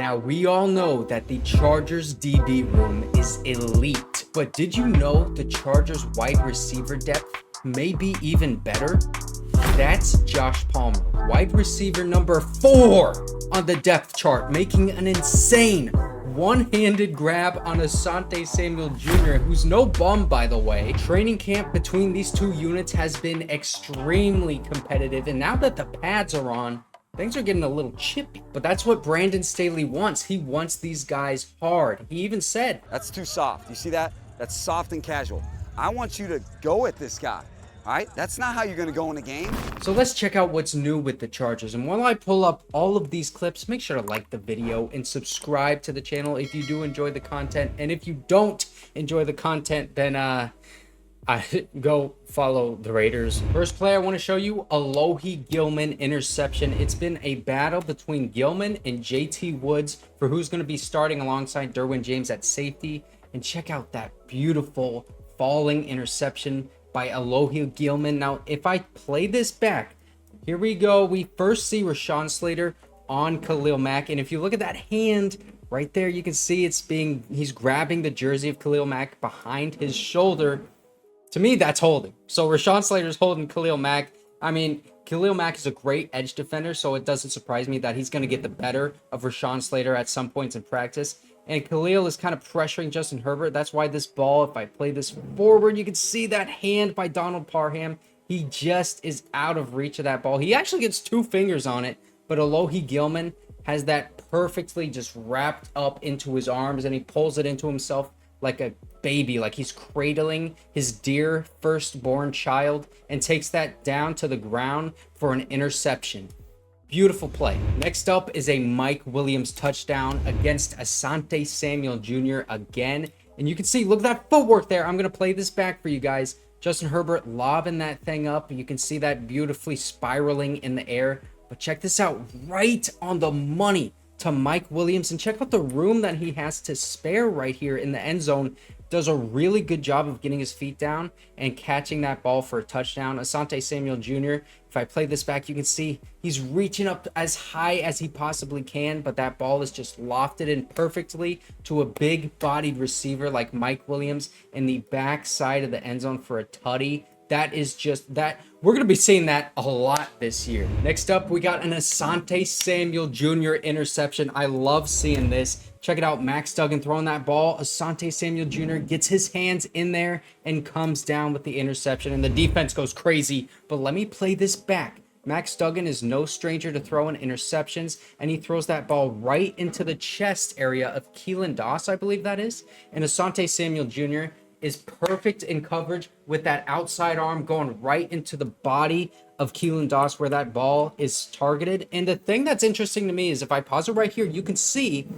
Now, we all know that the Chargers DB room is elite, but did you know the Chargers wide receiver depth may be even better? That's Josh Palmer, wide receiver number 4 on the depth chart, making an insane one-handed grab on Asante Samuel Jr., who's no bum, by the way. Training camp between these two units has been extremely competitive, and now that the pads are on, things are getting a little chippy. But that's what Brandon Staley wants. He wants these guys hard. He even said, "That's too soft. You see that? That's soft and casual. I want you to go at this guy. All right? That's not how you're going to go in a game." So let's check out what's new with the Chargers. And while I pull up all of these clips, make sure to like the video and subscribe to the channel if you do enjoy the content. And if you don't enjoy the content, then go follow the Raiders. First play I want to show you, Alohi Gilman interception. It's been a battle between Gilman and JT Woods for who's going to be starting alongside Derwin James at safety. And check out that beautiful falling interception by Alohi Gilman. Now, if I play this back, here we go. We first see Rashawn Slater on Khalil Mack. And if you look at that hand right there, you can see he's grabbing the jersey of Khalil Mack behind his shoulder. To me, that's holding. So Rashawn Slater's holding Khalil Mack. I mean, Khalil Mack is a great edge defender, so it doesn't surprise me that he's going to get the better of Rashawn Slater at some points in practice. And Khalil is kind of pressuring Justin Herbert. That's why this ball, if I play this forward, you can see that hand by Donald Parham. He just is out of reach of that ball. He actually gets 2 fingers on it, but Alohi Gilman has that perfectly just wrapped up into his arms, and he pulls it into himself like a baby, like he's cradling his dear firstborn child, and takes that down to the ground for an interception. Beautiful play. Next up is a Mike Williams touchdown against Asante Samuel Jr. again. And you can see, look at that footwork there. I'm going to play this back for you guys. Justin Herbert lobbing that thing up. You can see that beautifully spiraling in the air. But check this out, right on the money to Mike Williams. And check out the room that he has to spare right here in the end zone. Does a really good job of getting his feet down and catching that ball for a touchdown. Asante Samuel Jr., if I play this back, you can see he's reaching up as high as he possibly can, but that ball is just lofted in perfectly to a big-bodied receiver like Mike Williams in the back side of the end zone for a tutty. That is just that. We're going to be seeing that a lot this year. Next up, we got an Asante Samuel Jr. interception. I love seeing this. Check it out. Max Duggan throwing that ball. Asante Samuel Jr. gets his hands in there and comes down with the interception. And the defense goes crazy. But let me play this back. Max Duggan is no stranger to throwing interceptions. And he throws that ball right into the chest area of Keelan Doss, I believe that is. And Asante Samuel Jr. is perfect in coverage with that outside arm going right into the body of Keelan Doss where that ball is targeted. And the thing that's interesting to me is if I pause it right here, you can see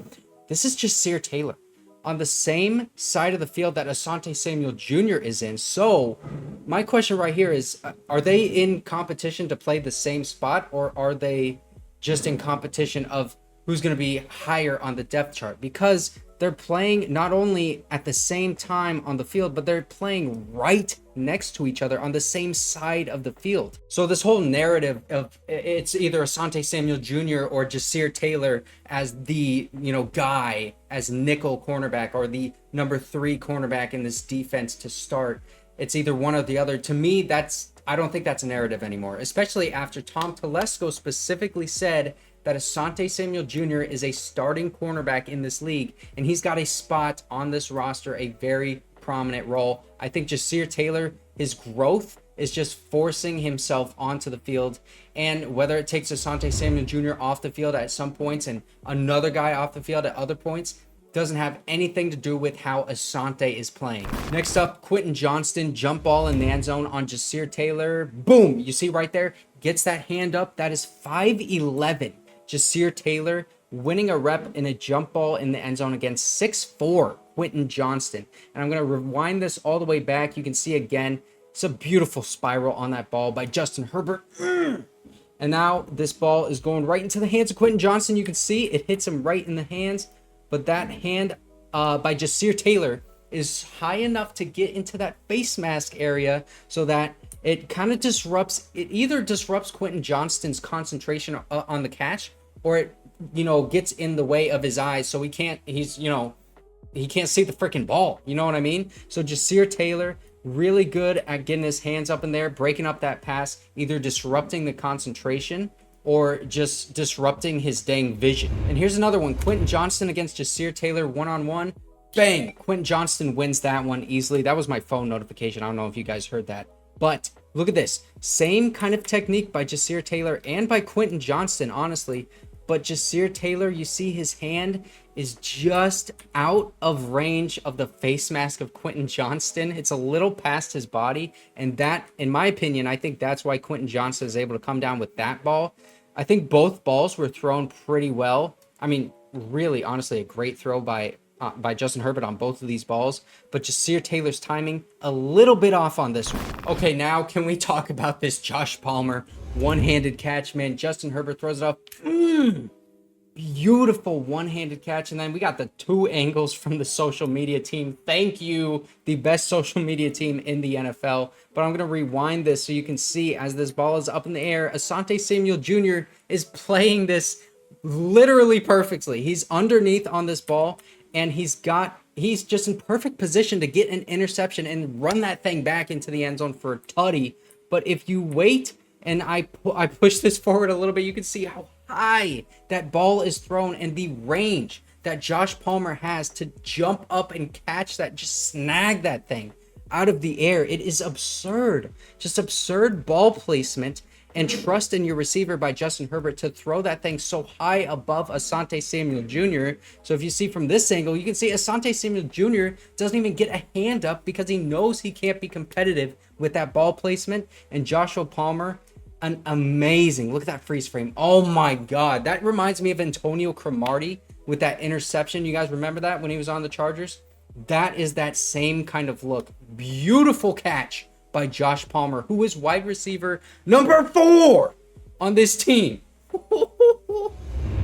this is Ja'Sir Taylor on the same side of the field that Asante Samuel Jr. is in. So my question right here is, are they in competition to play the same spot, or are they just in competition of who's going to be higher on the depth chart? Because they're playing not only at the same time on the field, but they're playing right next to each other on the same side of the field. So this whole narrative of it's either Asante Samuel Jr. or Ja'Sir Taylor as the, guy as nickel cornerback or the number 3 cornerback in this defense to start. It's either one or the other. To me, I don't think that's a narrative anymore, especially after Tom Telesco specifically said that Asante Samuel Jr. is a starting cornerback in this league, and he's got a spot on this roster, a very prominent role. I think Ja'Sir Taylor, his growth is just forcing himself onto the field, and whether it takes Asante Samuel Jr. off the field at some points and another guy off the field at other points, doesn't have anything to do with how Asante is playing. Next up, Quentin Johnston, jump ball in the end zone on Ja'Sir Taylor. Boom, you see right there, gets that hand up. That is 5'11". Ja'Sir Taylor winning a rep in a jump ball in the end zone against 6'4" Quentin Johnston. And I'm going to rewind this all the way back. You can see again, it's a beautiful spiral on that ball by Justin Herbert. And now this ball is going right into the hands of Quentin Johnston. You can see it hits him right in the hands. But that hand by Ja'Sir Taylor is high enough to get into that face mask area so that it kind of disrupts, it either disrupts Quentin Johnston's concentration on the catch, or it gets in the way of his eyes, so he can't see the freaking ball. You know what I mean? So Jasir Taylor, really good at getting his hands up in there, breaking up that pass, either disrupting the concentration or just disrupting his dang vision. And here's another one. Quentin Johnston against Jasir Taylor one-on-one. Bang! Quentin Johnston wins that one easily. That was my phone notification. I don't know if you guys heard that. But look at this. Same kind of technique by Jasir Taylor and by Quentin Johnston, honestly. But Jasir Taylor, you see his hand is just out of range of the face mask of Quentin Johnston. It's a little past his body. And that, in my opinion, I think that's why Quentin Johnston is able to come down with that ball. I think both balls were thrown pretty well. I mean, really, honestly, a great throw by Justin Herbert on both of these balls. But Jasir Taylor's timing, a little bit off on this one. Okay, now can we talk about this Josh Palmer one-handed catch, man? Justin Herbert throws it up. Beautiful one-handed catch. And then we got the two angles from the social media team. Thank you, the best social media team in the NFL. But I'm going to rewind this so you can see as this ball is up in the air, Asante Samuel Jr. is playing this literally perfectly. He's underneath on this ball, and he's just in perfect position to get an interception and run that thing back into the end zone for a tutty. But if you wait and I push this forward a little bit, you can see how high that ball is thrown and the range that Josh Palmer has to jump up and catch that, just snag that thing out of the air. It is absurd. Just absurd ball placement and trust in your receiver by Justin Herbert to throw that thing so high above Asante Samuel Jr. So if you see from this angle, you can see Asante Samuel Jr. doesn't even get a hand up because he knows he can't be competitive with that ball placement. And Joshua Palmer, an amazing, look at that freeze frame. Oh my God. That reminds me of Antonio Cromartie with that interception. You guys remember that when he was on the Chargers? That is that same kind of look. Beautiful catch by Josh Palmer, who is wide receiver number 4 on this team.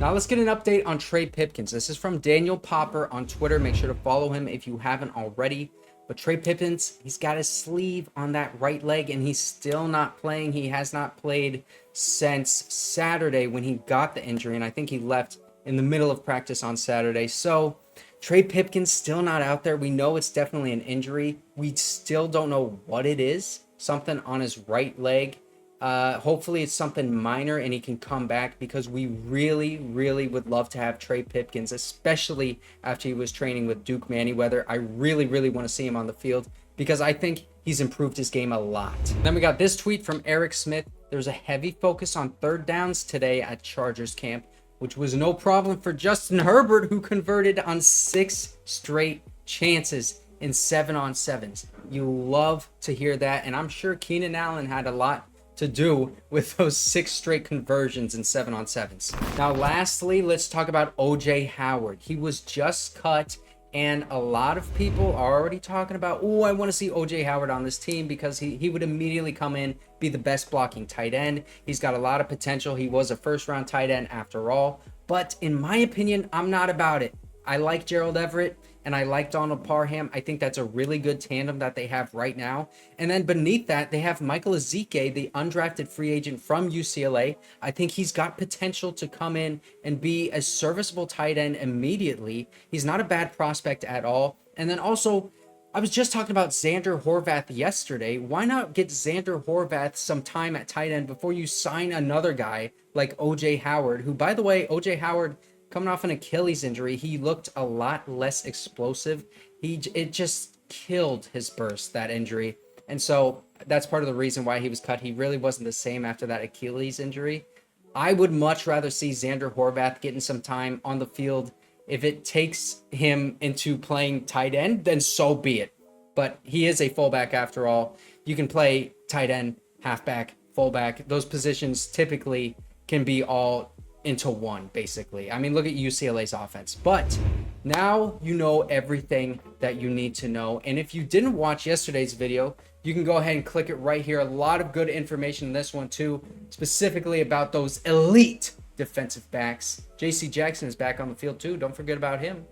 Now let's get an update on Trey Pipkins. This is from Daniel Popper on Twitter. Make sure to follow him if you haven't already. But Trey Pipkins, he's got his sleeve on that right leg, and he's still not playing. He has not played since Saturday when he got the injury, and I think he left in the middle of practice on Saturday. So Trey Pipkins still not out there. We know it's definitely an injury. We still don't know what it is. Something on his right leg. Hopefully it's something minor and he can come back, because we really, really would love to have Trey Pipkins, especially after he was training with Duke Manyweather. I really, really want to see him on the field because I think he's improved his game a lot. Then we got this tweet from Eric Smith. There's a heavy focus on third downs today at Chargers camp, which was no problem for Justin Herbert, who converted on 6 straight chances in 7-on-7s. You love to hear that, and I'm sure Keenan Allen had a lot to do with those 6 straight conversions in 7-on-7s. Now, lastly, let's talk about OJ Howard. He was just cut, and a lot of people are already talking about, oh, I want to see OJ Howard on this team because he would immediately come in, be the best blocking tight end. He's got a lot of potential. He was a first-round tight end after all. But in my opinion, I'm not about it. I like Gerald Everett and I like Donald Parham. I think that's a really good tandem that they have right now. And then beneath that, they have Michael Ezeike, the undrafted free agent from UCLA. I think he's got potential to come in and be a serviceable tight end immediately. He's not a bad prospect at all. And then also, I was just talking about Zander Horvath yesterday. Why not get Zander Horvath some time at tight end before you sign another guy like OJ Howard, who, by the way, OJ Howard, coming off an Achilles injury, he looked a lot less explosive. It just killed his burst, that injury. And so that's part of the reason why he was cut. He really wasn't the same after that Achilles injury. I would much rather see Zander Horvath getting some time on the field. If it takes him into playing tight end, then so be it. But he is a fullback after all. You can play tight end, halfback, fullback. Those positions typically can be all into one, basically. I mean, look at UCLA's offense. But now you know everything that you need to know. And if you didn't watch yesterday's video, you can go ahead and click it right here. A lot of good information in this one too, specifically about those elite defensive backs. JC Jackson is back on the field too. Don't forget about him.